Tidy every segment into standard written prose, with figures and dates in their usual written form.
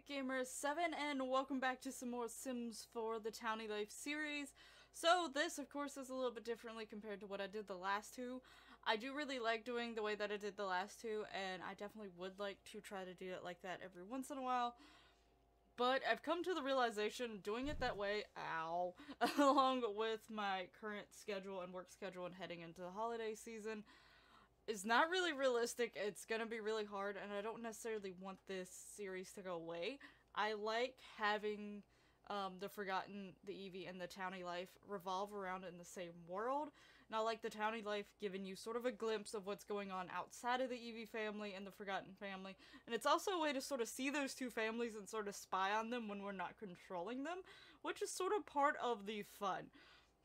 Gamer7 and welcome back to some more Sims 4 the Townie Life series. So this, of course, is a little bit differently compared to what I did the last two. I do really like doing the way that I did the last two, and I definitely would like to try to do it like that every once in a while. But I've come to the realization doing it that way, along with my current schedule and work schedule and heading into the holiday season, is not really realistic. It's gonna be really hard, and I don't necessarily want this series to go away. I like having the Forgotten, the Eevee, and the Townie Life revolve around in the same world. And I like the Townie Life giving you sort of a glimpse of what's going on outside of the Eevee family and the Forgotten family. And it's also a way to sort of see those two families and sort of spy on them when we're not controlling them, which is sort of part of the fun.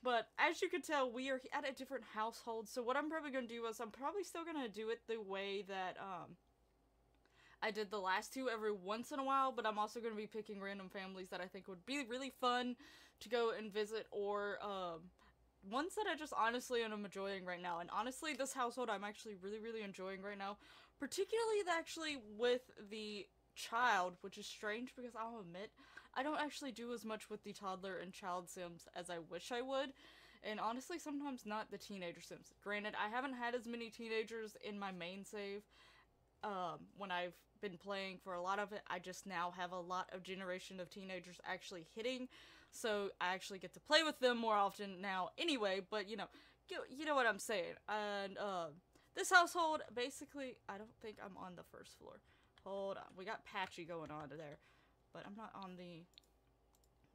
But as you can tell, we are at a different household, so what I'm probably going to do is I'm probably still going to do it the way that I did the last two every once in a while, but I'm also going to be picking random families that I think would be really fun to go and visit, or ones that I just honestly am enjoying right now. And honestly, this household I'm actually really enjoying right now, particularly with the child, which is strange because I'll admit I don't actually do as much with the toddler and child sims as I wish I would, and honestly sometimes not the teenager sims. Granted, I haven't had as many teenagers in my main save when I've been playing for a lot of it. I just now have a lot of generation of teenagers actually hitting, so I actually get to play with them more often now anyway, but you know what I'm saying. And this household, basically, I don't think I'm on the first floor. Hold on. We got Patchy going on there. But I'm not on the...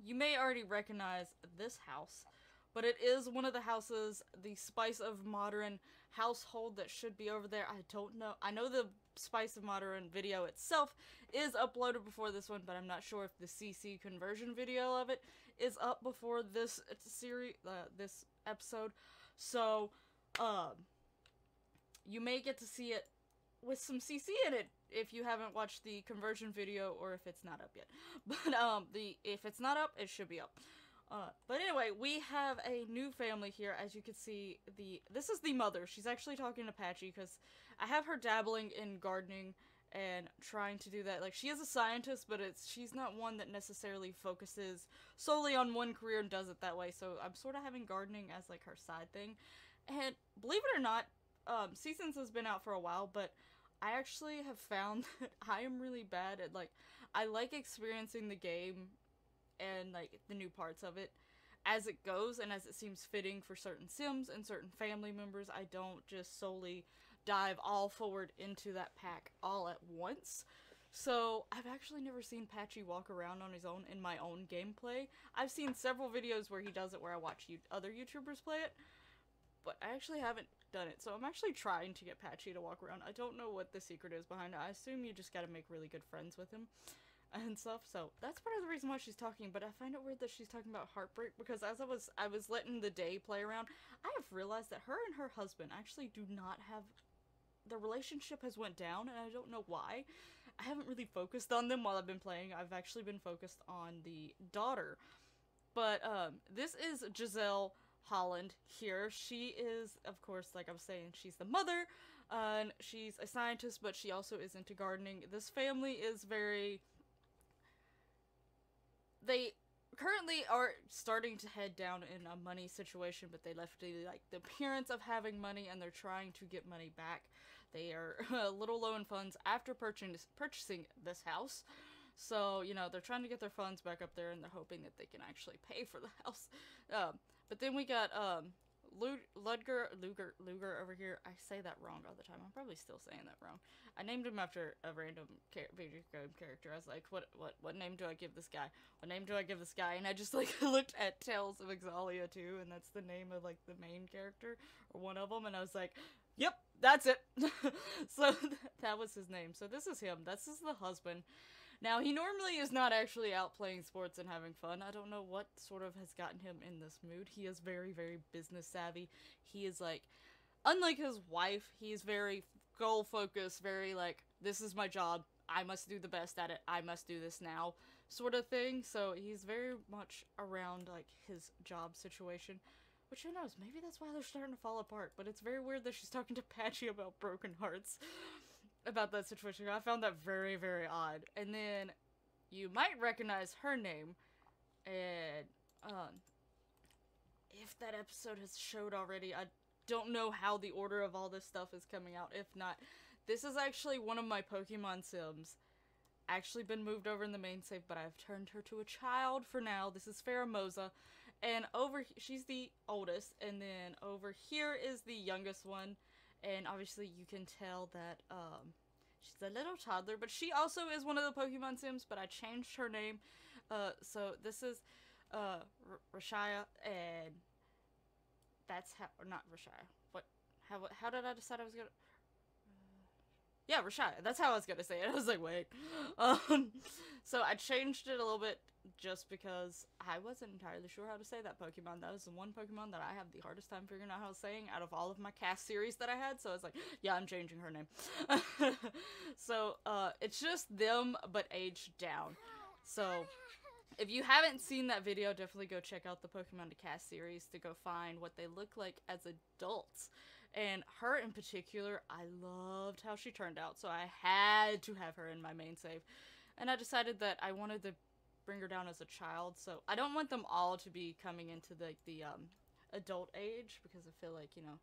You may already recognize this house. But it is one of the houses, the Spice of Modern household that should be over there. I don't know. I know the Spice of Modern video itself is uploaded before this one, but I'm not sure if the CC conversion video of it is up before this series, this episode. So, you may get to see it with some CC in it if you haven't watched the conversion video, or if it's not up yet. But if it's not up, it should be up. But anyway, we have a new family here. As you can see, this is the mother. She's actually talking to Patchy because I have her dabbling in gardening and trying to do that. Like, she is a scientist, but she's not one that necessarily focuses solely on one career and does it that way. So I'm sort of having gardening as like her side thing. And believe it or not, Seasons has been out for a while, but I actually have found that I am really bad at, like, I like experiencing the game and, like, the new parts of it as it goes and as it seems fitting for certain sims and certain family members. I don't just solely dive all forward into that pack all at once. So, I've actually never seen Patchy walk around on his own in my own gameplay. I've seen several videos where he does it where I watch other YouTubers play it, but I actually haven't done it. So I'm actually trying to get Patchy to walk around. I don't know what the secret is behind it. I assume you just gotta make really good friends with him and stuff. So that's part of the reason why she's talking. But I find it weird that she's talking about heartbreak, because as I was letting the day play around, I have realized that her and her husband actually do not have... The relationship has went down, and I don't know why. I haven't really focused on them while I've been playing. I've actually been focused on the daughter. But this is Giselle Holland here. She is, of course, like I was saying, she's the mother, and she's a scientist, but she also is into gardening. This family is very... They currently are starting to head down in a money situation, but they left the appearance of having money, and they're trying to get money back. They are a little low in funds after purchasing this house. So, you know, they're trying to get their funds back up there, and they're hoping that they can actually pay for the house. But then we got, Luger over here. I say that wrong all the time. I'm probably still saying that wrong. I named him after a random video game character. I was like, what name do I give this guy? What name do I give this guy? And I just, like, looked at Tales of Exalia 2, and that's the name of, like, the main character, or one of them, and I was like, yep, that's it. So, that was his name. So this is him. This is the husband. Now, he normally is not actually out playing sports and having fun. I don't know what sort of has gotten him in this mood. He is very business savvy. He is, like, unlike his wife, he is very goal-focused, very, like, this is my job, I must do the best at it, I must do this now, sort of thing. So he's very much around, like, his job situation. Which, who knows, maybe that's why they're starting to fall apart, but it's very weird that she's talking to Patchy about broken hearts. About that situation. I found that very odd. And then you might recognize her name, and, if that episode has showed already, I don't know how the order of all this stuff is coming out. If not, this is actually one of my Pokemon Sims. Actually been moved over in the main save, but I've turned her to a child for now. This is Pheromosa, and she's the oldest, and then over here is the youngest one, and obviously you can tell that, she's a little toddler, but she also is one of the Pokemon Sims, but I changed her name. So this is, Rashaya, and that's how, or not Rashaya. How did I decide I was gonna, yeah, Rashaya, that's how I was gonna say it. I was like, wait. So I changed it a little bit just because I wasn't entirely sure how to say that Pokemon. That was the one Pokemon that I have the hardest time figuring out how to saying out of all of my cast series that I had, so I was like, yeah, I'm changing her name. So, it's just them, but aged down. So, if you haven't seen that video, definitely go check out the Pokemon to Cast series to go find what they look like as adults. And her in particular, I loved how she turned out, so I had to have her in my main save. And I decided that I wanted to bring her down as a child, so I don't want them all to be coming into the adult age, because I feel like, you know,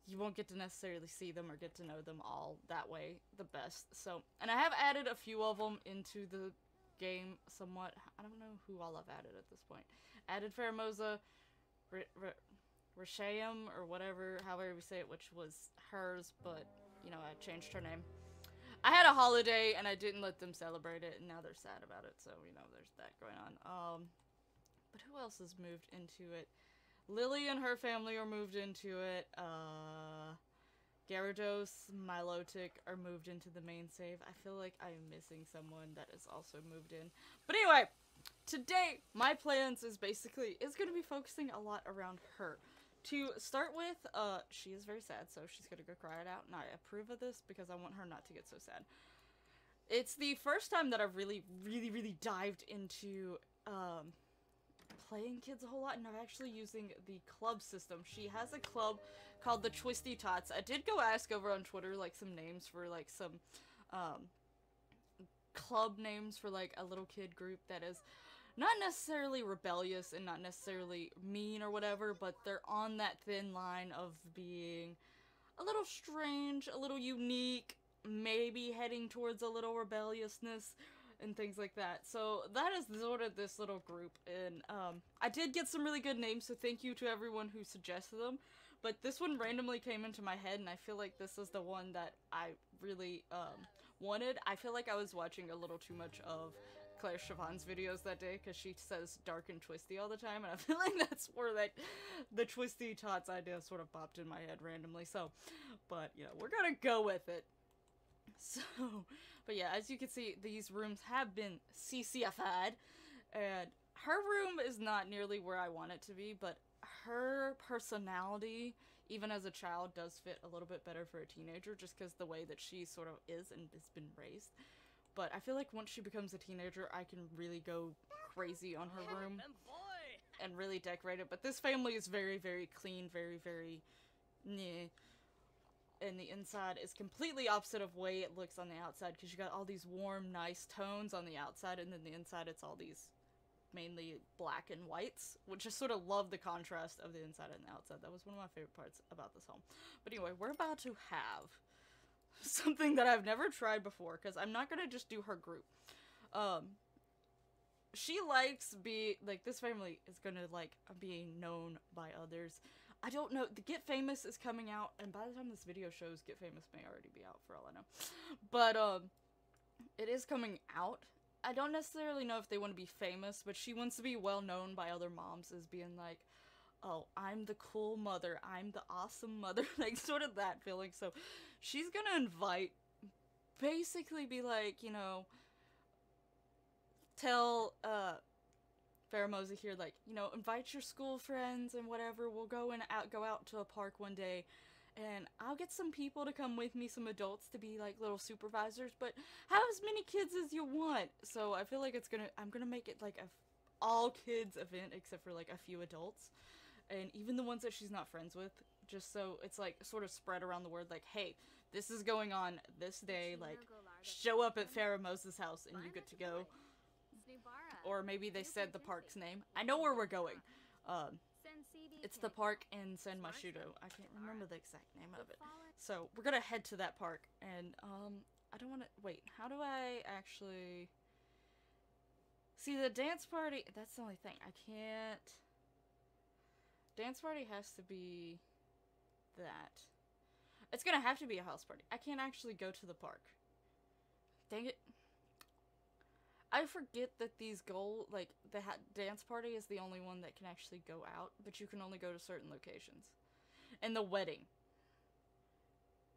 you won't get to necessarily see them or get to know them all that way the best. So, and I have added a few of them into the game somewhat. I don't know who all I've added at this point. Added Pheromosa, Rashayam, or whatever, however we say it, which was hers, but, you know, I changed her name. I had a holiday, and I didn't let them celebrate it, and now they're sad about it, so, you know, there's that going on. But who else has moved into it? Lily and her family are moved into it. Gyarados, Milotic are moved into the main save. I feel like I am missing someone that is also moved in. But anyway, today, my plans is basically, going to be focusing a lot around her. To start with, she is very sad, so she's gonna go cry it out, and I approve of this because I want her not to get so sad. It's the first time that I've really dived into, playing kids a whole lot, and I'm actually using the club system. She has a club called the Twisty Tots. I did go ask over on Twitter, like, some names for, like, some, club names for, like, a little kid group that is not necessarily rebellious and not necessarily mean or whatever, but they're on that thin line of being a little strange, a little unique, maybe heading towards a little rebelliousness and things like that. So that is sort of this little group, and I did get some really good names, so thank you to everyone who suggested them, but this one randomly came into my head, and I feel like this is the one that I really wanted. I feel like I was watching a little too much of Claire Siobhan's videos that day, because she says dark and twisty all the time, and I feel like that's where the Twisty Tots idea sort of popped in my head randomly, so, but, you know, we're gonna go with it. So, but yeah, as you can see, these rooms have been CCFI'd, and her room is not nearly where I want it to be, but her personality, even as a child, does fit a little bit better for a teenager, just because the way that she sort of is and has been raised. But I feel like once she becomes a teenager, I can really go crazy on her room and really decorate it. But this family is very clean, very meh. And the inside is completely opposite of way it looks on the outside, because you got all these warm, nice tones on the outside, and then the inside it's all these mainly black and whites, which I sort of love the contrast of the inside and the outside. That was one of my favorite parts about this home. But anyway, we're about to have something that I've never tried before, because I'm not gonna just do her group. She likes this family is gonna like being known by others. I don't know, the Get Famous is coming out, and by the time this video shows, Get Famous may already be out for all I know. But, it is coming out. I don't necessarily know if they want to be famous, but she wants to be well known by other moms as being like, oh, I'm the cool mother, I'm the awesome mother, like, sort of that feeling. So, she's gonna invite, basically be like, you know, tell, Pheromosa here, like, you know, invite your school friends and whatever, we'll go out to a park one day, and I'll get some people to come with me, some adults to be, like, little supervisors, but have as many kids as you want. So, I feel like I'm gonna make it, like, a all kids event, except for, like, a few adults. And even the ones that she's not friends with, just so it's, like, sort of spread around the word, like, hey, this is going on this day, like, show up at Pharaoh Moses' house and you get to go. Or maybe they said the park's name. I know where we're going. It's the park in San Mashudo. I can't remember the exact name of it. So we're gonna head to that park, and I don't want to wait. How do I actually see the dance party? That's the only thing. I can't. Dance party has to be that. It's gonna have to be a house party. I can't actually go to the park. Dang it. I forget that these the dance party is the only one that can actually go out, but you can only go to certain locations. And the wedding.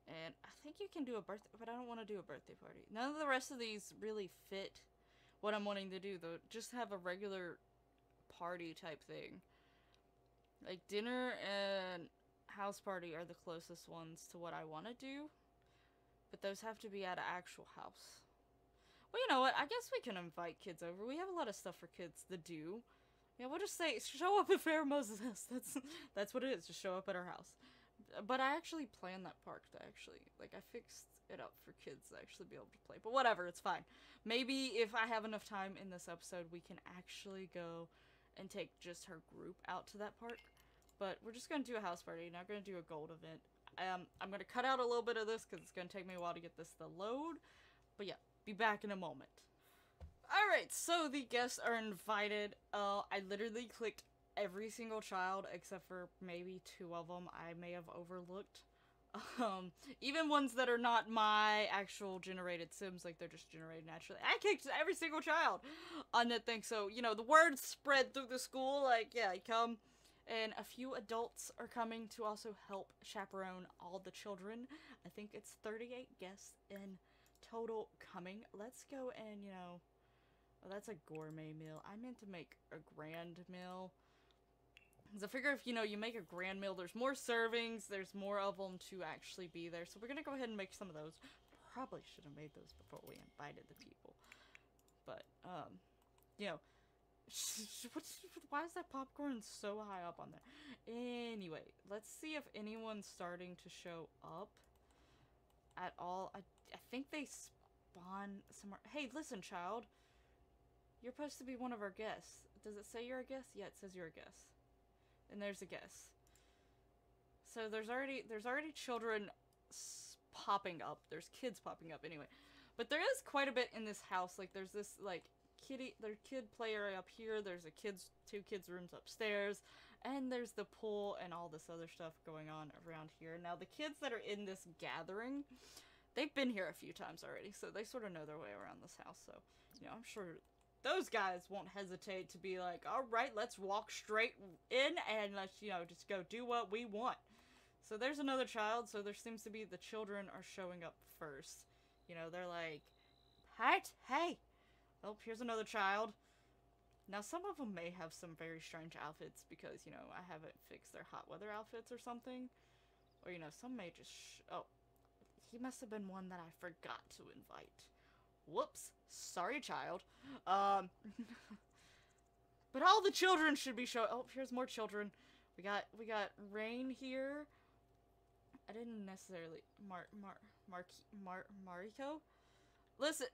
And I think you can do a birthday, but I don't want to do a birthday party. None of the rest of these really fit what I'm wanting to do, though. Just have a regular party type thing. Like, dinner and house party are the closest ones to what I want to do. But those have to be at an actual house. Well, you know what? I guess we can invite kids over. We have a lot of stuff for kids to do. Yeah, we'll just say, show up at Pharaoh Moses' house. That's what it is. Just show up at our house. But I actually planned that park to actually, like, I fixed it up for kids to actually be able to play. But whatever, it's fine. Maybe if I have enough time in this episode, we can actually go and take just her group out to that park. But we're just going to do a house party. Not going to do a gold event. I'm going to cut out a little bit of this because it's going to take me a while to get this to load. But yeah. Be back in a moment. Alright, so the guests are invited. I literally clicked every single child except for maybe 2 of them I may have overlooked. Even ones that are not my actual generated Sims, like they're just generated naturally. I kicked every single child on that thing, so, you know, the word spread through the school, like, yeah, come. And a few adults are coming to also help chaperone all the children. I think it's 38 guests in total coming. Let's go and, you know, oh, that's a gourmet meal. I meant to make a grand meal. Because I figure if, you know, you make a grand meal, there's more servings, there's more of them to actually be there. So we're going to go ahead and make some of those. Probably should have made those before we invited the people. But, you know, why is that popcorn so high up on there? Anyway, let's see if anyone's starting to show up at all. I think they spawn somewhere. Hey, listen, child. You're supposed to be one of our guests. Does it say you're a guest? Yeah, it says you're a guest. And there's a guest. So there's already children popping up. There's kids popping up anyway. But there is quite a bit in this house. Like, there's this, like, kid play area up here. There's two kids rooms upstairs. And there's the pool and all this other stuff going on around here. Now, the kids that are in this gathering, they've been here a few times already, so they sort of know their way around this house. So, you know, I'm sure those guys won't hesitate to be like, alright, let's walk straight in and let's, you know, just go do what we want. So there's another child, so there seems to be the children are showing up first. You know, they're like, hey. Oh, here's another child. Now, some of them may have some very strange outfits because, you know, I haven't fixed their hot weather outfits or something. Or, you know, some may just oh, he must have been one that I forgot to invite. Whoops. Sorry, child. But all the children should be showing. Oh, here's more children. We got Rain here. I didn't necessarily Mariko. Listen,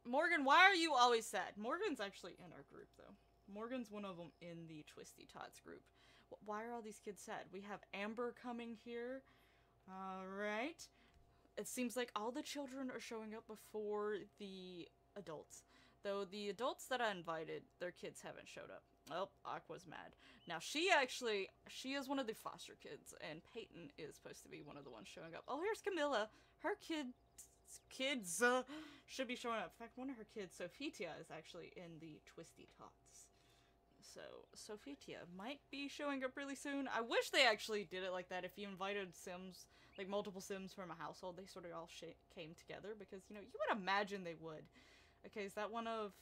Morgan, why are you always sad? Morgan's actually in our group though. Morgan's one of them in the Twisty Tots group. Why are all these kids sad? We have Amber coming here. Alright. It seems like all the children are showing up before the adults. Though the adults that I invited, their kids haven't showed up. Oh, Aqua's mad. Now, she is one of the foster kids, and Peyton is supposed to be one of the ones showing up. Oh, here's Camilla. Her kids should be showing up. In fact, one of her kids, Sophitia, is actually in the Twisty Tots. So, Sophitia might be showing up really soon. I wish they actually did it like that. If you invited Sims, like multiple Sims from a household, they sort of all came together, because, you know, you would imagine they would. Okay, is that one of...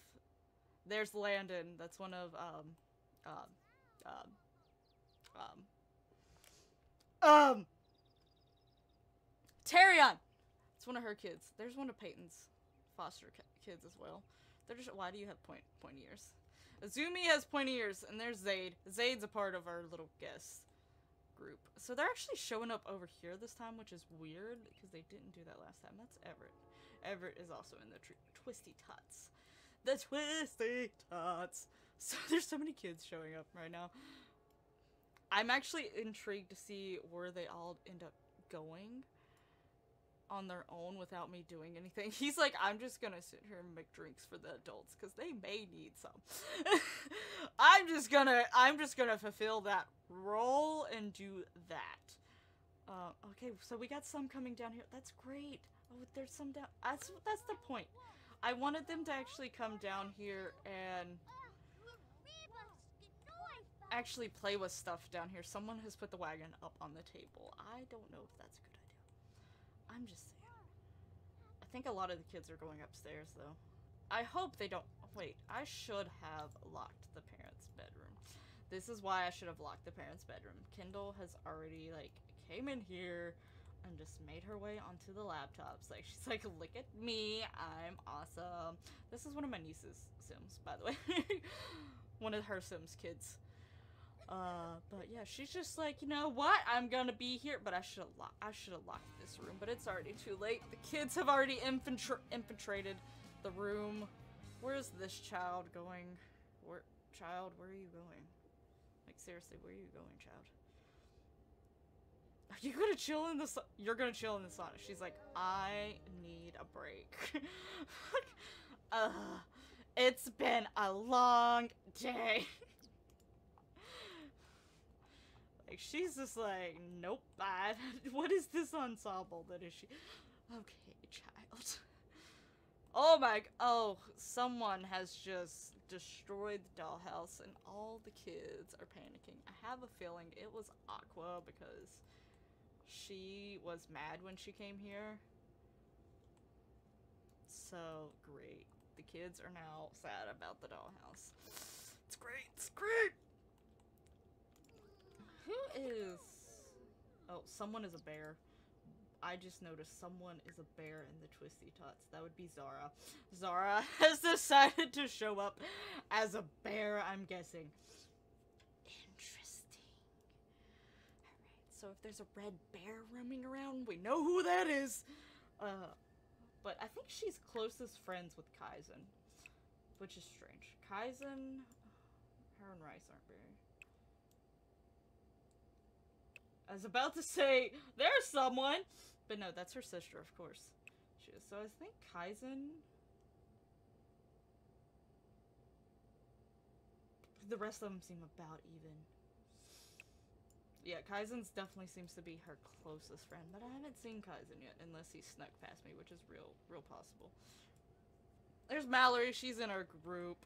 There's Landon. That's one of, Tarion! It's one of her kids. There's one of Peyton's foster kids as well. They're just... Why do you have pointy ears? Azumi has pointy ears, and there's Zaid. Zaid's a part of our little guest group. So they're actually showing up over here this time, which is weird, because they didn't do that last time. That's Everett. Everett is also in the Twisty Tots. The Twisty Tots! So there's so many kids showing up right now. I'm actually intrigued to see where they all end up going on their own without me doing anything. He's like, I'm just gonna sit here and make drinks for the adults, because they may need some. I'm just gonna fulfill that role and do that. Okay, so we got some coming down here. That's great. Oh, there's some down. That's the point. I wanted them to actually come down here and actually play with stuff down here. Someone has put the wagon up on the table. I don't know if that's a good idea. I'm just saying. I think a lot of the kids are going upstairs, though. I hope they don't... Wait, I should have locked the parents' bedroom. This is why I should have locked the parents' bedroom. Kendall has already, like, came in here and just made her way onto the laptops. Like, she's like, look at me, I'm awesome. This is one of my niece's Sims, by the way. One of her Sims kids. But yeah, she's just like, you know what? I'm gonna be here, but I should have locked this room, but it's already too late. The kids have already infiltrated the room. Where's this child going? Child, where are you going? Like, seriously, where are you going, child? Are you gonna chill in the sun? You're gonna chill in the sauna. She's like, I need a break. It's been a long day. Like, she's just like, nope, what is this ensemble that is she? Okay, child. Oh, someone has just destroyed the dollhouse and all the kids are panicking. I have a feeling it was Aqua because she was mad when she came here. So, great. The kids are now sad about the dollhouse. It's great, it's great! Who is... Oh, someone is a bear. I just noticed someone is a bear in the Twisty Tots. That would be Zara. Zara has decided to show up as a bear, I'm guessing. Interesting. Alright, so if there's a red bear roaming around, we know who that is. But I think she's closest friends with Kaizen, which is strange. Kaizen... Her and Rice aren't very... I was about to say, there's someone! But no, that's her sister, of course. She is. So I think Kaizen... The rest of them seem about even. Yeah, Kaizen's definitely seems to be her closest friend, but I haven't seen Kaizen yet, unless he snuck past me, which is real possible. There's Mallory, she's in our group.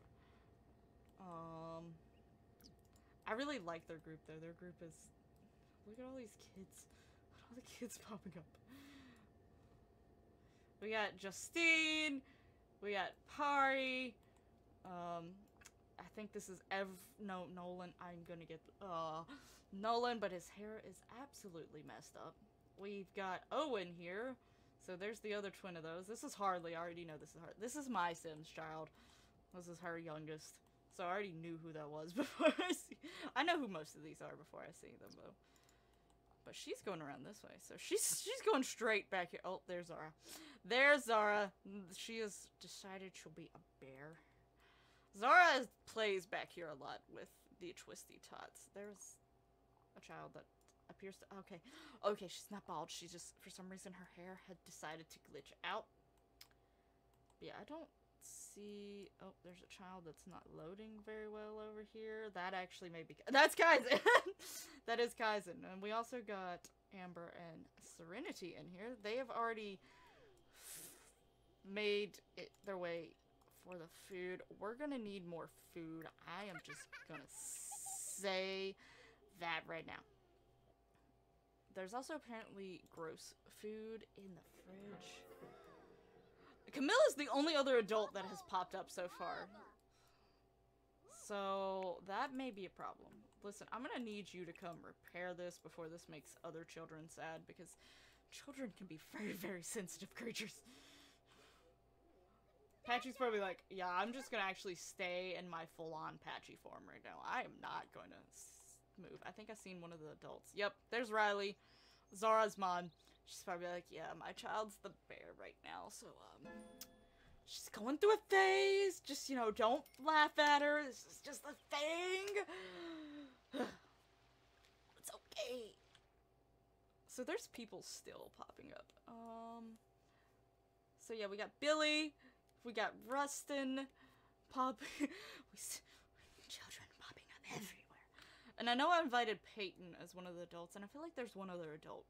I really like their group, though. Their group is... Look at all these kids. Look at all the kids popping up. We got Justine. We got Pari. I think this is no, Nolan. I'm gonna get... Nolan, but his hair is absolutely messed up. We've got Owen here. So there's the other twin of those. This is Harley. I already know this is Harley. This is my Sims child. This is her youngest. So I already knew who that was before I see... I know who most of these are before I see them, though. But she's going around this way, so she's going straight back here. Oh, there's Zara. There's Zara. She has decided she'll be a bear. Zara plays back here a lot with the Twisty Tots. There's a child that appears to... Okay, she's not bald. She just, for some reason, her hair had decided to glitch out. Yeah, I don't see... Oh, there's a child that's not loading very well over here. That actually may be... That's Kaizen! That is Kaizen. And we also got Amber and Serenity in here. They have already made their way for the food. We're gonna need more food. I am just gonna say that right now. There's also apparently gross food in the fridge. Camilla's the only other adult that has popped up so far. So, that may be a problem. Listen, I'm gonna need you to come repair this before this makes other children sad, because children can be very, very sensitive creatures. Patchy's probably like, yeah, I'm just gonna actually stay in my full-on Patchy form right now. I am not going to move. I think I've seen one of the adults. Yep, there's Riley, Zara's mom. She's probably like, yeah, my child's the bear right now, so, she's going through a phase. Just, you know, don't laugh at her. This is just a thing. It's okay. So there's people still popping up. So yeah, we got Billy. We got Rustin. Children popping up everywhere. And I know I invited Peyton as one of the adults, and I feel like there's one other adult.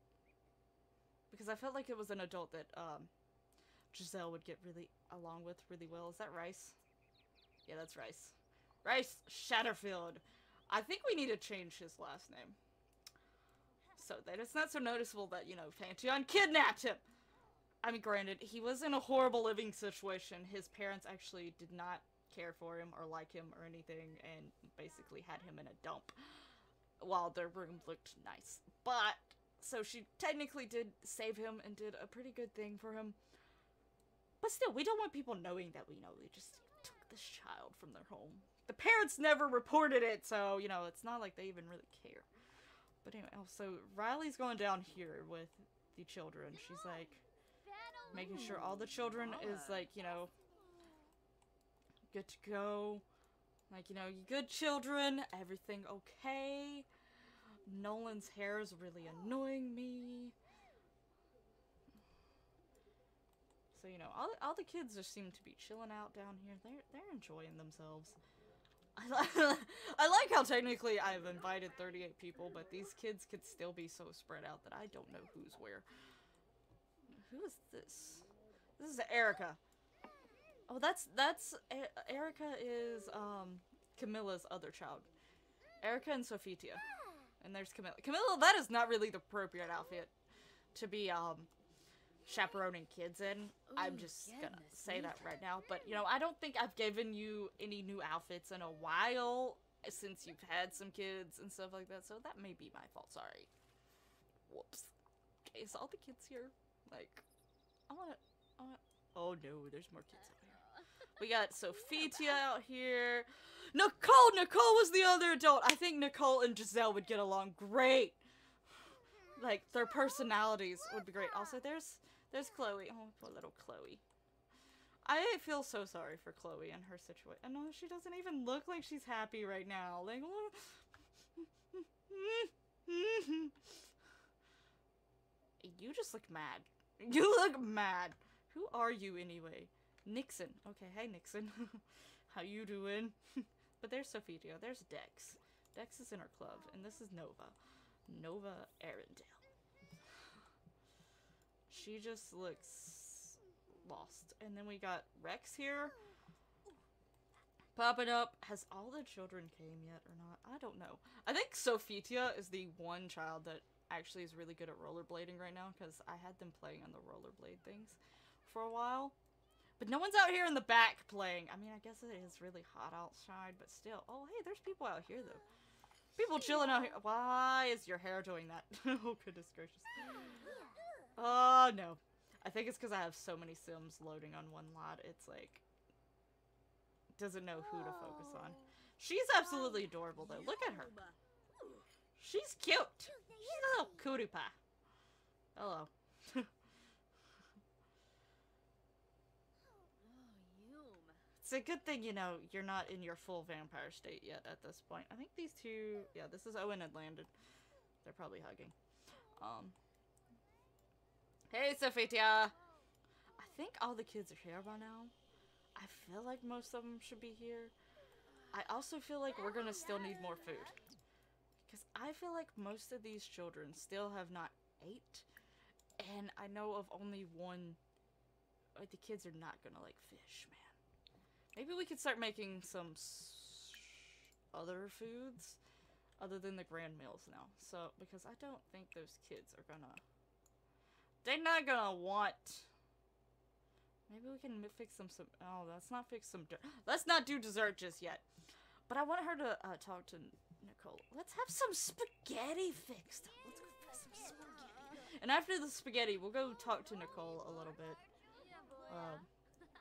Because I felt like it was an adult that, Giselle would get along with really well. Is that Rice? Yeah, that's Rice. Rice Shatterfield. I think we need to change his last name. So that it's not so noticeable that, you know, Pantheon kidnapped him! I mean, granted, he was in a horrible living situation. His parents actually did not care for him or like him or anything, and basically had him in a dump while their room looked nice. But, so she technically did save him and did a pretty good thing for him. But still, we don't want people knowing that we just took this child from their home. The parents never reported it, so, you know, it's not like they even really care. But anyway, so Riley's going down here with the children. She's like, making sure all the children is like, you know, good to go. Like, you know, you good children, everything okay. Nolan's hair is really annoying me. So, you know, all the kids just seem to be chilling out down here. They're enjoying themselves. I like how technically I've invited 38 people, but these kids could still be so spread out that I don't know who's where. Who is this? This is Erica. Oh, Erica is, Camilla's other child. Erica and Sophia. And there's Camilla. Camilla, that is not really the appropriate outfit to be, chaperoning kids in. Ooh, I'm just gonna say that right now. But, you know, I don't think I've given you any new outfits in a while since you've had some kids and stuff like that. So that may be my fault. Sorry. Whoops. Okay, is all the kids here? Like, oh no, there's more kids out here. We got Sophia out here. Nicole was the other adult. I think Nicole and Giselle would get along great. Like, their personalities would be great. Also, there's Chloe. Oh, poor little Chloe. I feel so sorry for Chloe and her situation. No, she doesn't even look like she's happy right now. Like, you just look mad. You look mad. Who are you anyway? Nixon. Okay, hey Nixon. How you doing? But there's Sophia. There's Dex. Dex is in her club, and this is Nova. Nova Arendelle. She just looks lost. And then we got Rex here. Popping up. Has all the children came yet or not? I don't know. I think Sophia is the one child that actually is really good at rollerblading right now, because I had them playing on the rollerblade things for a while. But no one's out here in the back playing. I mean, I guess it is really hot outside, but still. Oh, hey, there's people out here, though. People chilling out here. Why is your hair doing that? Oh, goodness gracious. Oh, no. I think it's because I have so many Sims loading on one lot. It's like, doesn't know who to focus on. She's absolutely adorable, though. Look at her. She's cute. She's a little cootie pie. Hello. It's a good thing, you know, you're not in your full vampire state yet at this point. I think these two, yeah, this is Owen and Landon. They're probably hugging. Hey, Sophia! I think all the kids are here by now. I feel like most of them should be here. I also feel like we're gonna still need more food. Because I feel like most of these children still have not ate. And I know of only one, like, the kids are not gonna like fish, man. Maybe we could start making some other foods other than the grand meals now. So, because I don't think those kids are gonna... They're not gonna want... Maybe we can fix them some... Oh, let's not fix some... Let's not do dessert just yet. But I want her to talk to Nicole. Let's have some spaghetti fixed. Let's go fix some spaghetti. And after the spaghetti, we'll go talk to Nicole a little bit.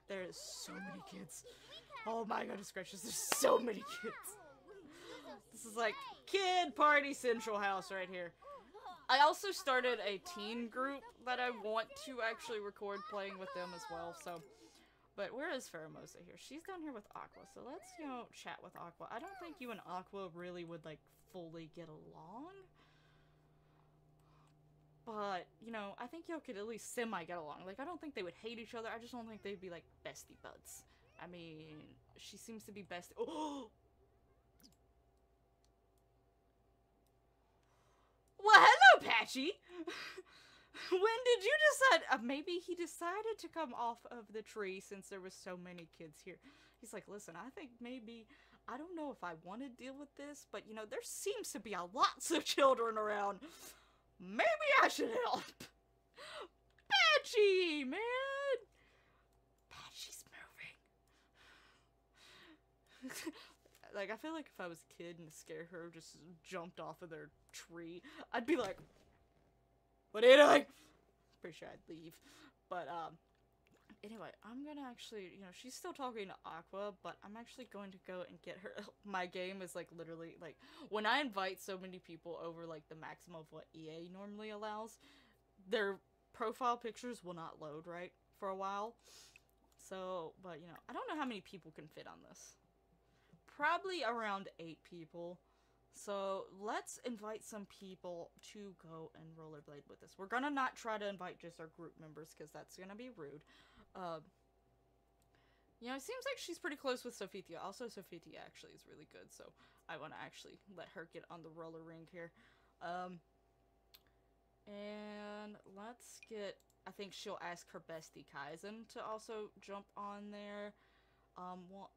There's so many kids. Oh my goodness gracious, there's so many kids. This is like Kid Party Central House right here. I also started a teen group that I want to actually record playing with them as well, so. But where is Pheromosa here? She's down here with Aqua, so let's, you know, chat with Aqua. I don't think you and Aqua really would, like, fully get along. But, you know, I think y'all could at least semi-get along. Like, I don't think they would hate each other, I just don't think they'd be, like, bestie buds. I mean, she seems to be best- Oh! Well, hello, Patchy! When did you decide? Maybe he decided to come off of the tree since there was so many kids here. He's like, listen, I think maybe, I don't know if I want to deal with this, but you know, there seems to be a lots of children around. Maybe I should help. Patchy, man! Patchy's moving. Like, I feel like if I was a kid and Scare Her just jumped off of their tree, I'd be like, what are you doing? Pretty sure I'd leave. But, anyway, I'm gonna actually, you know, she's still talking to Aqua, but I'm actually going to go and get her. My game is, like, literally, like, when I invite so many people over, like, the maximum of what EA normally allows, their profile pictures will not load, right, for a while. So, but, you know, I don't know how many people can fit on this. Probably around 8 people. So, let's invite some people to go and rollerblade with us. We're gonna not try to invite just our group members, because that's gonna be rude. You know, it seems like she's pretty close with Sophia. Also, Sophia actually is really good, so I want to actually let her get on the roller rink here. And let's get... I think she'll ask her bestie Kaizen to also jump on there. Well,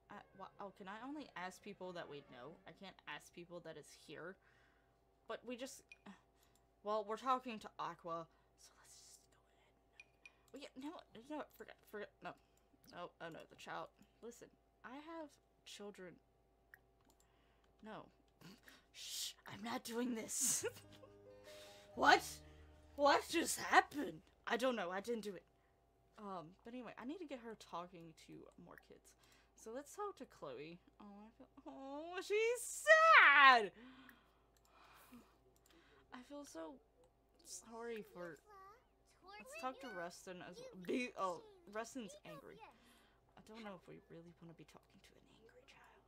oh, can I only ask people that we know? I can't ask people that is here. But we just... Well, we're talking to Aqua, so let's just go ahead. Well, yeah, no, forget, no. Oh, no, the child. Listen, I have children. No. Shh, I'm not doing this. What? What just happened? I don't know, I didn't do it. But anyway, I need to get her talking to more kids. So let's talk to Chloe. Oh, she's sad! I feel so sorry for... Let's talk to Rustin as well. Oh, Rustin's angry. I don't know if we really want to be talking to an angry child.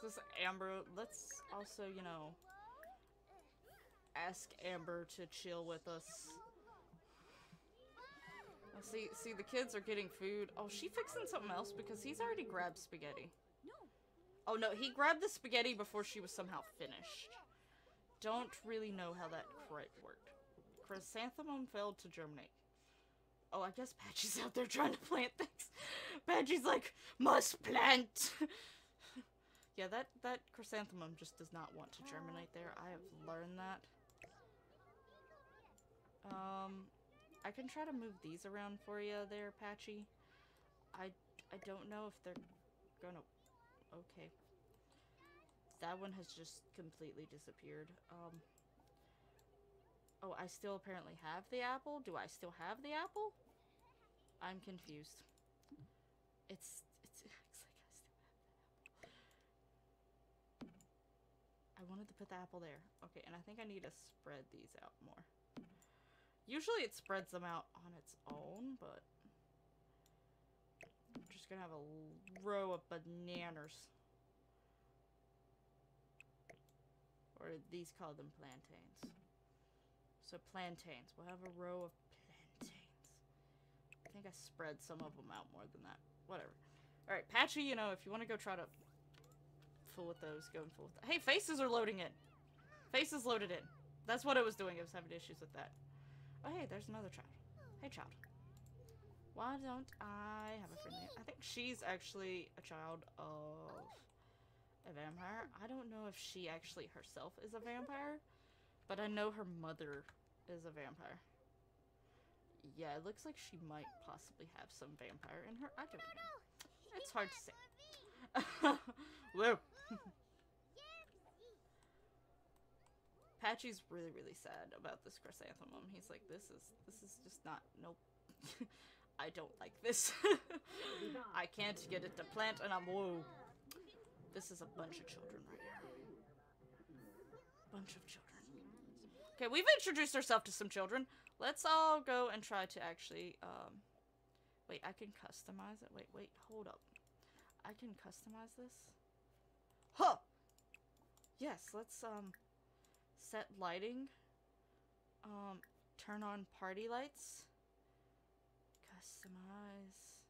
This is Amber. Let's also, you know, ask Amber to chill with us. See, the kids are getting food. Oh, she fixing something else because he's already grabbed spaghetti. Oh no, he grabbed the spaghetti before she was somehow finished. Don't really know how that quite worked. Chrysanthemum failed to germinate. Oh, I guess Patchy's out there trying to plant things. Patchy's like, must plant! Yeah, that chrysanthemum just does not want to germinate there. I have learned that. I can try to move these around for you there, Patchy. I don't know if they're gonna... Okay. That one has just completely disappeared. Oh, I still apparently have the apple? Do I still have the apple? I'm confused. It's like I still have the apple. I wanted to put the apple there. Okay, and I think I need to spread these out more. Usually it spreads them out on its own, but I'm just gonna have a row of bananas. Or these call them plantains. So plantains. We'll have a row of plantains. I think I spread some of them out more than that. Whatever. Alright, Patchy, you know, if you want to go try to fool with those, go and fool with that. Hey, faces are loading in. Faces loaded in. That's what it was doing. It was having issues with that. Oh, hey, there's another child. Hey, child. Why don't I have a friendly... I think she's actually a child of a vampire. I don't know if she actually herself is a vampire, but I know her mother is a vampire. Yeah, it looks like she might possibly have some vampire in her. I don't know. It's hard to say. Whoa. Patchy's really, really sad about this chrysanthemum. He's like, this is just not, nope. I don't like this. I can't get it to plant, and I'm, whoa. This is a bunch of children right here. Bunch of children. Okay, we've introduced ourselves to some children. Let's all go and try to actually, wait, I can customize it? Wait, hold up. I can customize this? Huh! Yes, let's, set lighting. Turn on party lights. Customize.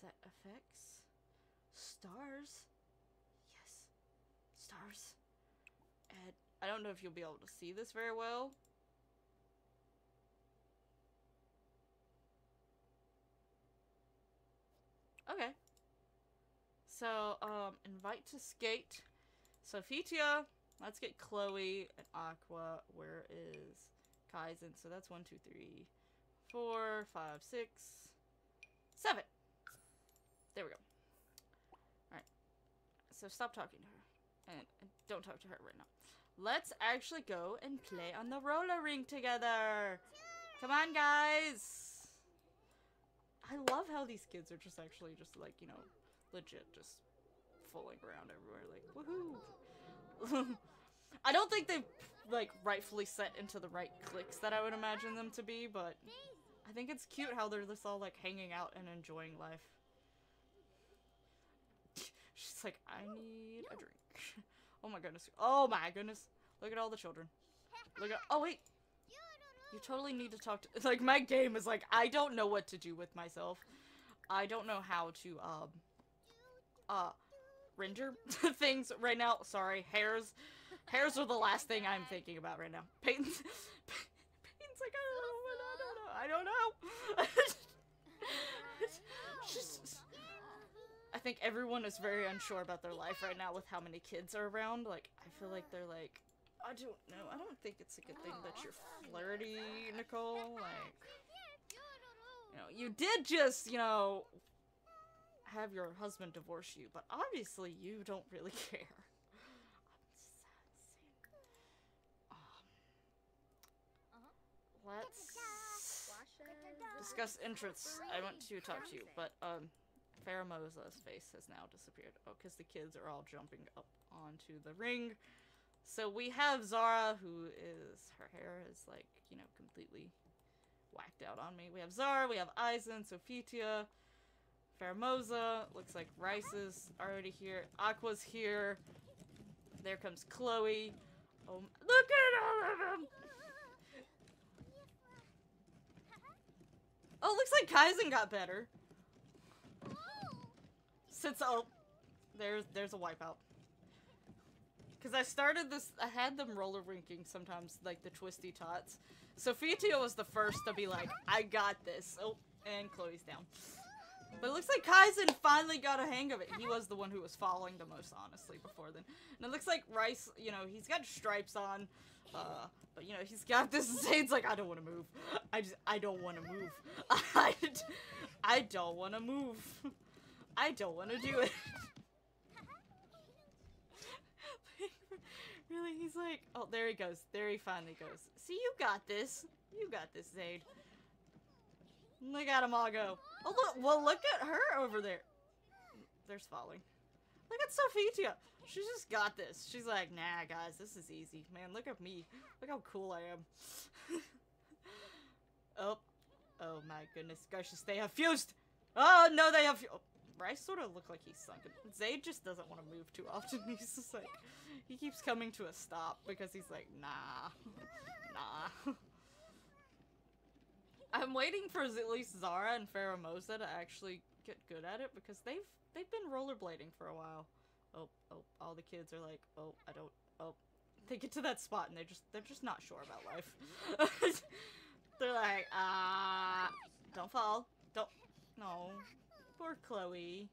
Set effects. Stars. Yes. Stars. And I don't know if you'll be able to see this very well. Okay. So, invite to skate. Sophitia. Let's get Chloe and Aqua. Where is Kaizen? So that's 1, 2, 3, 4, 5, 6, 7. There we go. Alright. So stop talking to her. And don't talk to her right now. Let's actually go and play on the roller rink together. Come on, guys. I love how these kids are just actually just like, you know, legit just fooling around everywhere. Like, woohoo. I don't think they've, like, rightfully set into the right cliques that I would imagine them to be, but I think it's cute how they're just all, like, hanging out and enjoying life. She's like, I need a drink. Oh my goodness. Oh my goodness. Look at all the children. Look at- oh wait. You totally need to talk to- like, my game is like, I don't know what to do with myself. I don't know how to, render things right now. Sorry, hairs. Hairs are the last thing I'm thinking about right now. Peyton's like, I don't know. I think everyone is very unsure about their life right now with how many kids are around. Like, I feel like they're like, I don't know. I don't think it's a good thing that you're flirty, Nicole. Like, you know, you did just, you know, have your husband divorce you, but obviously you don't really care. Let's discuss interests. I want to talk to you, but Faramosa's face has now disappeared. Oh, because the kids are all jumping up onto the ring. So we have Zara, who is, her hair is like, you know, completely whacked out on me. We have Zara, we have Aizen, Sophitia, Faramosa, looks like Rice is already here, Aqua's here, there comes Chloe. Oh, look at all of them! Oh, looks like Kaizen got better. Since, oh, there's a wipeout. Because I started this, I had them roller rinking sometimes, like the twisty tots. Sophitia was the first to be like, I got this. Oh, and Chloe's down. But it looks like Kaizen finally got a hang of it. He was the one who was falling the most, honestly, before then. And it looks like Rice, you know, he's got stripes on. But, you know, he's got this. Zane's like, I don't want to move. I don't want to move. I don't want to move. I don't want to do it. Really, he's like, oh, there he goes. There he finally goes. See, you got this. You got this, Zade. Look at them all go. Oh, look. Well, look at her over there. There's falling. Look at Sophitia. She just got this. She's like, nah, guys, this is easy. Man, look at me. Look how cool I am. Oh. Oh, my goodness gracious. They have fused. Oh, no, they have oh, Rice sort of looked like he's sunken. Zayd just doesn't want to move too often. He's just like, he keeps coming to a stop because he's like, nah. Nah. I'm waiting for at least Zara and Faramosa to actually get good at it because they've been rollerblading for a while. Oh, all the kids are like, oh, I don't, oh. They get to that spot and they're just not sure about life. They're like, don't fall. Don't, no. Poor Chloe.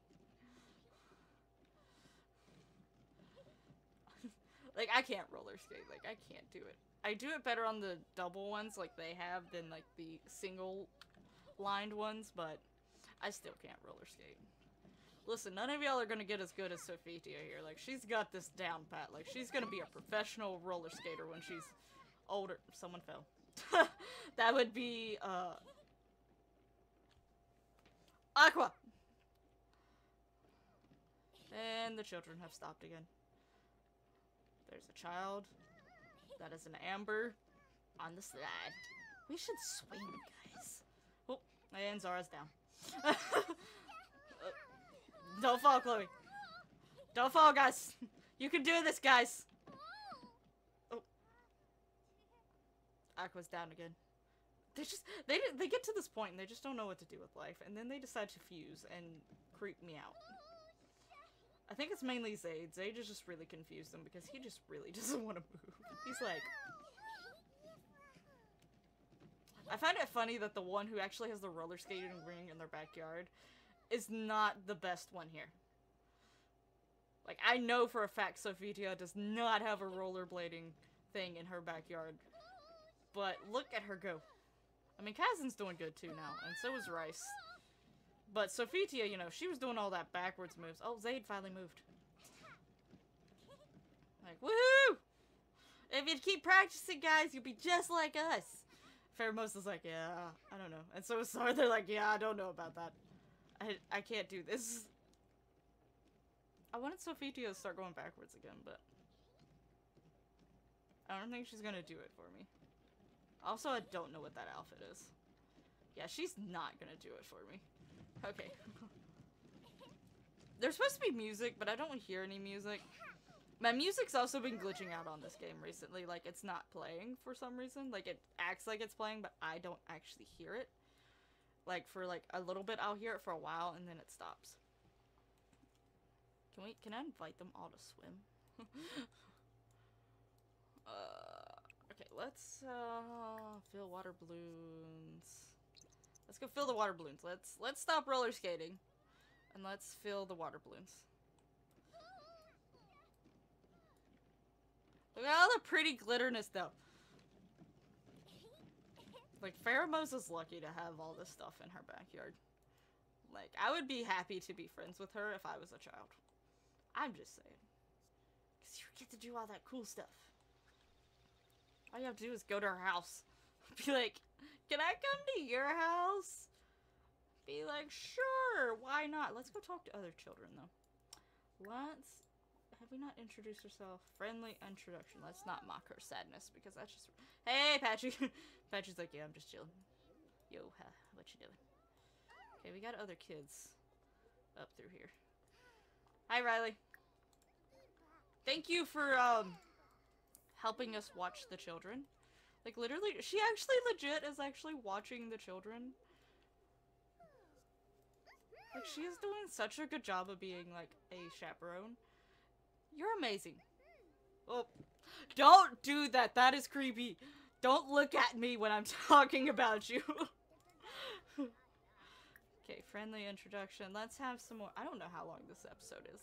Like, I can't roller skate. Like, I can't do it. I do it better on the double ones like they have than, like, the single lined ones, but I still can't roller skate. Listen, none of y'all are gonna get as good as Sophitia here. Like, she's got this down pat. Like, she's gonna be a professional roller skater when she's older. Someone fell. That would be, Aqua! And the children have stopped again. There's a child. That is an amber on the slide. We should swing, guys. Oh, and Zara's down. Don't fall, Chloe. Don't fall, guys. You can do this, guys. Oh. Aqua's down again. They get to this point and they just don't know what to do with life, and then they decide to fuse and creep me out. I think it's mainly Zaid. Zaid is just really confused them because he just really doesn't want to move. He's like... I find it funny that the one who actually has the roller skating ring in their backyard is not the best one here. Like, I know for a fact Sophitia does not have a rollerblading thing in her backyard. But look at her go. I mean, Kazin's doing good too now, and so is Rice. But Sophitia, you know, she was doing all that backwards moves. Oh, Zaid finally moved. Like, woohoo! If you keep practicing, guys, you'll be just like us. Pheromosa's like, yeah, I don't know. And so is Sar, they're like, yeah, I don't know about that. I can't do this. I wanted Sophitia to start going backwards again, but I don't think she's gonna do it for me. Also, I don't know what that outfit is. Yeah, she's not gonna do it for me. Okay. There's supposed to be music, but I don't hear any music. My music's also been glitching out on this game recently. Like, it's not playing for some reason. Like, it acts like it's playing, but I don't actually hear it. Like, for like a little bit, I'll hear it for a while, and then it stops. Can I invite them all to swim? Okay, let's, fill water balloons. Let's go fill the water balloons. Let's stop roller skating. And let's fill the water balloons. Look at all the pretty glitterness, though. Like, Pheromosa's lucky to have all this stuff in her backyard. Like, I would be happy to be friends with her if I was a child. I'm just saying. Because you get to do all that cool stuff. All you have to do is go to her house. Be like, can I come to your house? Be like, sure, why not? Let's go talk to other children, though. Have we not introduced herself? Friendly introduction. Let's not mock her sadness, because that's just... Hey, Patchy! Patchy's like, yeah, I'm just chilling. Yo, what you doing? Okay, we got other kids up through here. Hi, Riley. Thank you for, helping us watch the children. Like, literally, she actually legit is actually watching the children. Like, she is doing such a good job of being, like, a chaperone. You're amazing. Oh, don't do that. That is creepy. Don't look at me when I'm talking about you. Okay, friendly introduction. Let's have some more. I don't know how long this episode is.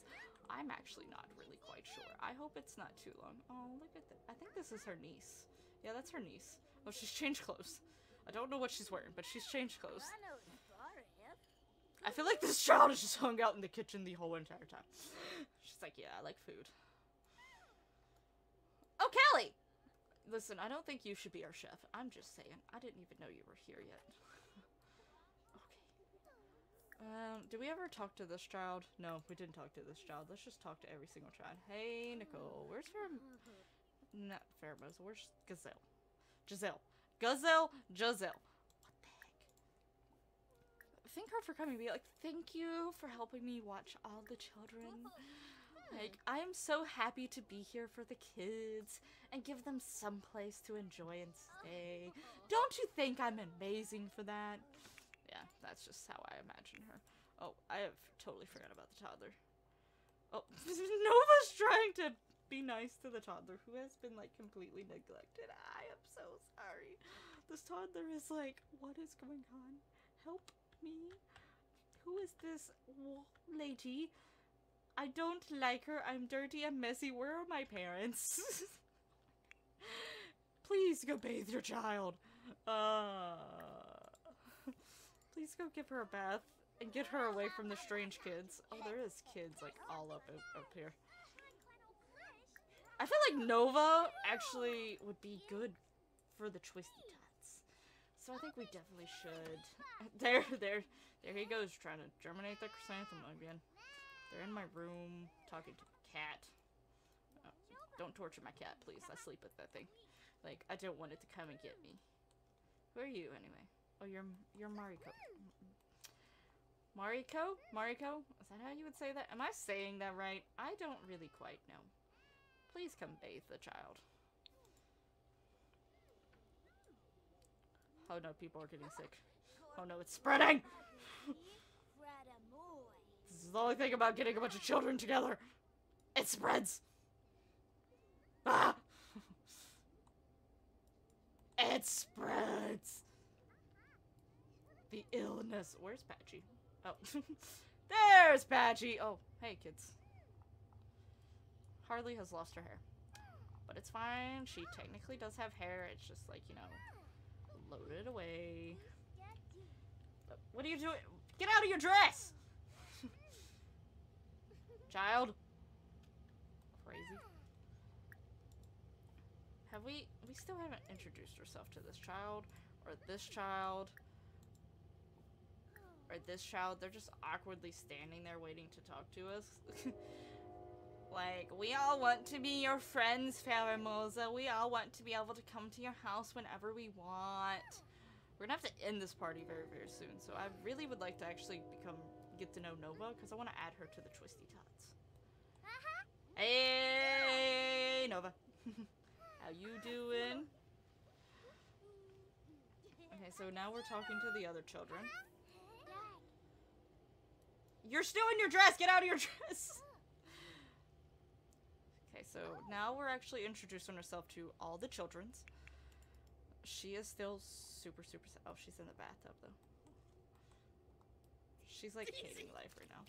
I'm actually not really quite sure. I hope it's not too long. Oh, look at that. I think this is her niece. Yeah, that's her niece. Oh, she's changed clothes. I don't know what she's wearing, but she's changed clothes. I feel like this child has just hung out in the kitchen the whole entire time. She's like, yeah, I like food. Oh, Callie! Listen, I don't think you should be our chef. I'm just saying. I didn't even know you were here yet. Okay. Did we ever talk to this child? No, we didn't talk to this child. Let's just talk to every single child. Hey, Nicole. Where's not Pheromosa. Where's Gazelle? Giselle. Gazelle. Giselle. What the heck? Thank her for coming. Be like, thank you for helping me watch all the children. Like, I am so happy to be here for the kids and give them some place to enjoy and stay. Don't you think I'm amazing for that? Yeah, that's just how I imagine her. Oh, I have totally forgot about the toddler. Oh, Nova's trying to be nice to the toddler who has been, like, completely neglected. I am so sorry. This toddler is like, what is going on? Help me. Who is this lady? I don't like her. I'm dirty and messy. Where are my parents? Please go bathe your child. Please go give her a bath and get her away from the strange kids. Oh, there is kids, like, all up here. I feel like Nova actually would be good for the Twisty Tots. So I think we definitely should. There he goes, trying to germinate the chrysanthemum again. They're in my room talking to my cat. Oh, don't torture my cat, please. I sleep with that thing. Like, I don't want it to come and get me. Who are you, anyway? Oh, you're Mariko. Mariko? Mariko? Is that how you would say that? Am I saying that right? I don't really quite know. Please come bathe the child. Oh no, people are getting sick. Oh no, it's spreading! This is the only thing about getting a bunch of children together. It spreads! Ah! It spreads! The illness. Where's Patchy? Oh. There's Patchy! Oh, hey kids. Harley has lost her hair. But it's fine. She technically does have hair. It's just like, you know, loaded away. What are you doing? Get out of your dress! Child. Crazy. Have we still haven't introduced ourselves to this child. Or this child. Or this child. They're just awkwardly standing there waiting to talk to us. Like, we all want to be your friends, Faramosa. We all want to be able to come to your house whenever we want. We're gonna have to end this party very, very soon. So I really would like to actually get to know Nova, because I want to add her to the Twisty Tots. Hey, Nova. How you doing? Okay, so now we're talking to the other children. You're still in your dress! Get out of your dress! Okay, so now we're actually introducing ourselves to all the children's. She is still super, super sad. Oh, she's in the bathtub, though. She's, like, hating life right now.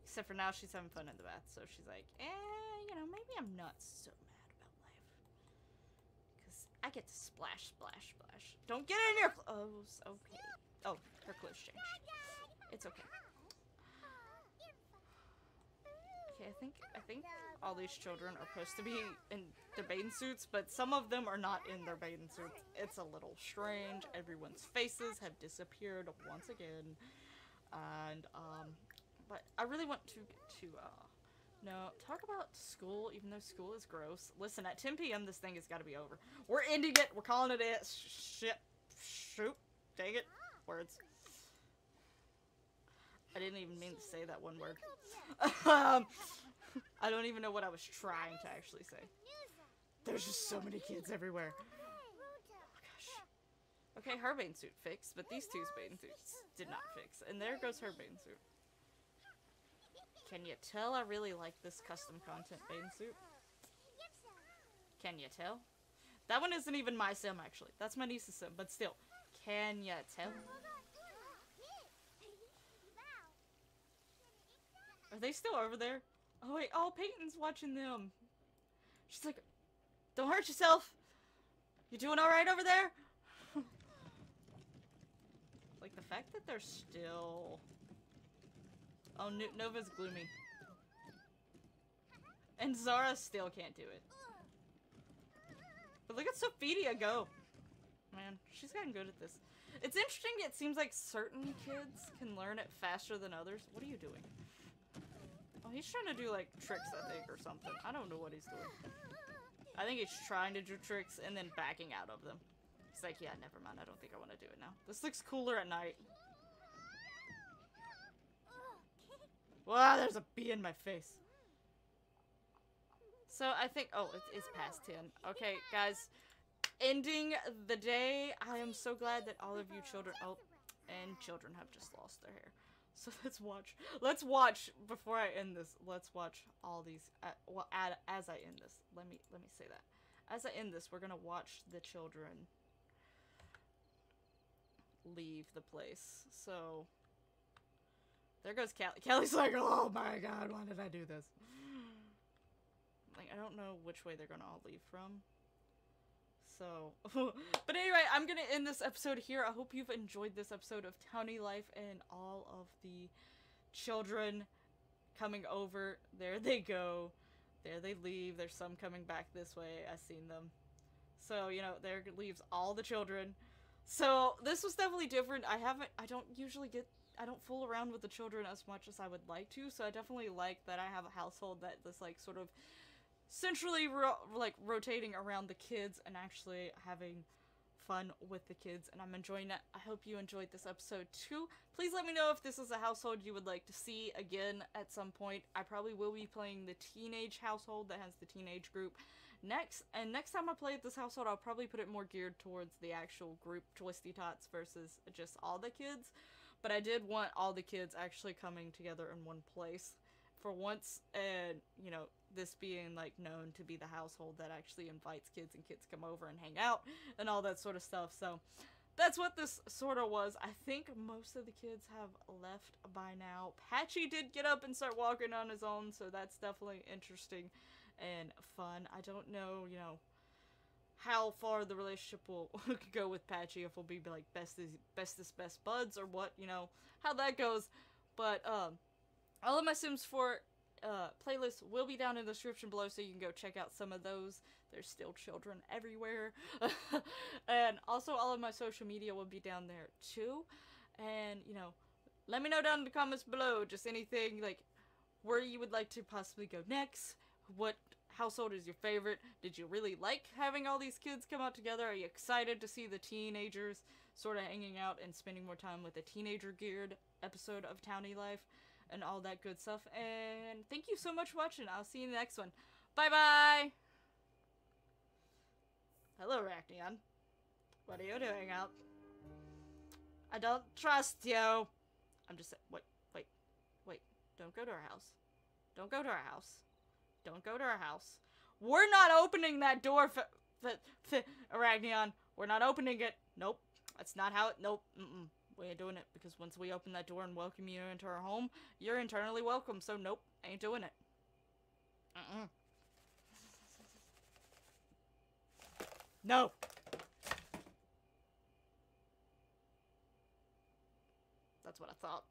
Except for now, she's having fun in the bath, so she's like, you know, maybe I'm not so mad about life. Because I get to splash, splash, splash. Don't get in your clothes! Okay. Oh, her clothes changed. It's okay. Okay, I think all these children are supposed to be in their bathing suits, but some of them are not in their bathing suits. It's a little strange. Everyone's faces have disappeared once again. And, but I really want to talk about school, even though school is gross. Listen, at 10 p.m. this thing has got to be over. We're ending it. We're calling it a shit. Shoot. Dang it. Words. I didn't even mean to say that one word. I don't even know what I was trying to actually say. There's just so many kids everywhere. Oh gosh. Okay, her bathing suit fixed, but these two's bathing suits did not fix. And there goes her bathing suit. Can you tell I really like this custom content bathing suit? Can you tell? That one isn't even my sim, actually. That's my niece's sim, but still. Can you tell? Are they still over there? Oh wait, oh, Peyton's watching them. She's like, don't hurt yourself. You doing alright over there? Like, the fact that they're still... Oh, Nova's gloomy. And Zara still can't do it. But look at Sophia go. Man, she's gotten good at this. It's interesting, it seems like certain kids can learn it faster than others. What are you doing? Oh, he's trying to do, like, tricks, I think, or something. I don't know what he's doing. I think he's trying to do tricks and then backing out of them. He's like, yeah, never mind. I don't think I want to do it now. This looks cooler at night. Wow, there's a bee in my face. So, I think... Oh, it's past 10. Okay, guys. Ending the day. I am so glad that all of you children... Oh, and children have just lost their hair. So let's watch. Let's watch before I end this. Let's watch all these. Well, as I end this, let me say that. As I end this, we're gonna watch the children leave the place. So there goes Callie. Callie's like, oh my god, why did I do this? Like, I don't know which way they're gonna all leave from. So, but anyway, I'm gonna end this episode here. I hope you've enjoyed this episode of Townie Life and all of the children coming over. There they go. There they leave. There's some coming back this way. I've seen them. So, you know, there leaves all the children. So, this was definitely different. I don't usually get I don't fool around with the children as much as I would like to, so I definitely like that I have a household that is like sort of centrally rotating around the kids and actually having fun with the kids, and I'm enjoying it. I hope you enjoyed this episode too. Please let me know if this is a household you would like to see again at some point. I probably will be playing the teenage household that has the teenage group next, and next time I play at this household, I'll probably put it more geared towards the actual group Twisty Tots versus just all the kids. But I did want all the kids actually coming together in one place for once, and, you know, this being, like, known to be the household that actually invites kids and kids come over and hang out and all that sort of stuff. So that's what this sort of was. I think most of the kids have left by now. Patchy did get up and start walking on his own, so that's definitely interesting and fun. I don't know, you know, how far the relationship will go with Patchy, if we'll be like bestest best buds or what, you know, how that goes. But all of my Sims 4 playlists will be down in the description below, so you can go check out some of those. There's still children everywhere. And also all of my social media will be down there too. And, you know, let me know down in the comments below just anything, like, where you would like to possibly go next. What household is your favorite? Did you really like having all these kids come out together? Are you excited to see the teenagers sort of hanging out and spending more time with a teenager geared episode of Townie Life and all that good stuff? And thank you so much for watching. I'll see you in the next one. Bye bye. Hello, Arachneon. What are you doing out? I don't trust you. I'm just saying. Wait. Don't go to our house. Don't go to our house. Don't go to our house. We're not opening that door, Arachneon. We're not opening it. Nope. That's not how it... Nope. We ain't doing it, because once we open that door and welcome you into our home, you're internally welcome, so nope. Ain't doing it. No. That's what I thought.